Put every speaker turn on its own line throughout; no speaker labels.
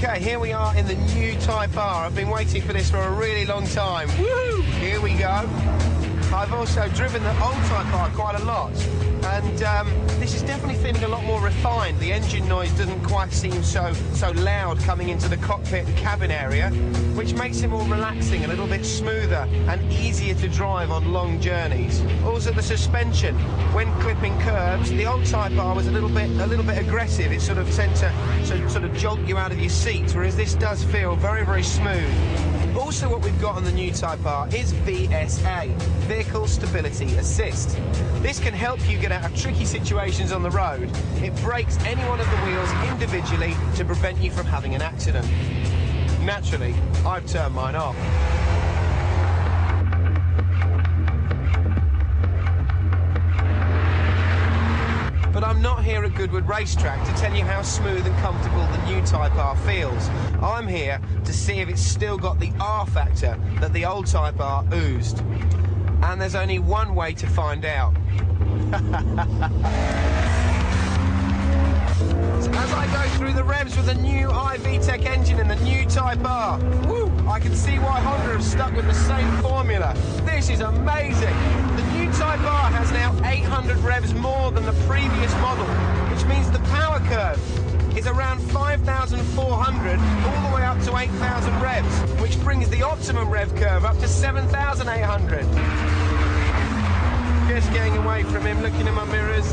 Okay, here we are in the new Type R. I've been waiting for this for a really long time. Woo! Here we go. I've also driven the old Type R quite a lot, and this is definitely feeling a lot more refined. The engine noise doesn't quite seem so loud coming into the cockpit and cabin area, which makes it more relaxing, a little bit smoother and easier to drive on long journeys. Also the suspension, when clipping curbs, the old Type R was a little bit aggressive. It sort of tend to sort of jolt you out of your seat, whereas this does feel very, very smooth. Also, what we've got on the new Type R is VSA, Vehicle Stability Assist. This can help you get out of tricky situations on the road. It brakes any one of the wheels individually to prevent you from having an accident. Naturally, I've turned mine off. But I'm not here at Goodwood Racetrack to tell you how smooth and comfortable the new Type R feels. I'm here to see if it's still got the R factor that the old Type R oozed. And there's only one way to find out. So as I go through the revs with the new iVTEC engine and the new Type R, woo, I can see why Honda have stuck with the same formula. This is amazing. The new Type R has now 800 revs more than the previous model, which means the power curve is around 5,400 all the way up to 8,000 revs, which brings the optimum rev curve up to 7,800. Just getting away from him, looking in my mirrors,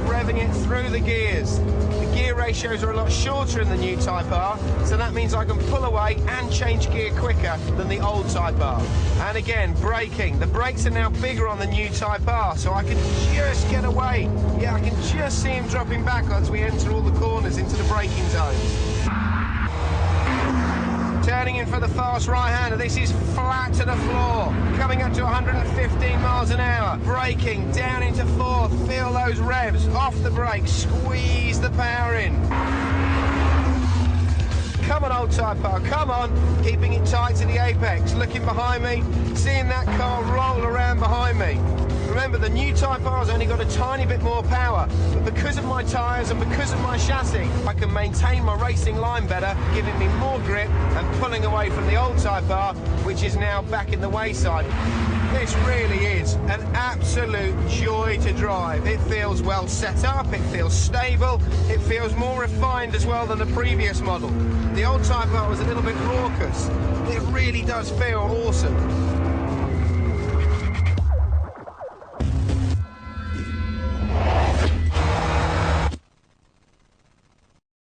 revving it through the gears. The gear ratios are a lot shorter in the new Type R, so that means I can pull away and change gear quicker than the old Type R. And again, braking. The brakes are now bigger on the new Type R, so I can just get away. Yeah, I can just see him dropping back as we enter all the corners into the braking zones. Turning in for the fast right-hander, this is flat to the floor, coming up to 115 miles an hour, braking down into fourth, feel those revs, off the brakes, squeeze the power in. Come on, old Type R, come on, keeping it tight to the apex, looking behind me, seeing that car roll around behind me. Remember, the new Type R's only got a tiny bit more power, but because of my tyres and because of my chassis, I can maintain my racing line better, giving me more grip and pulling away from the old Type R, which is now back in the wayside. This really is an absolute joy to drive. It feels well set up, it feels stable, it feels more refined as well than the previous model. The old Type R was a little bit raucous. It really does feel awesome.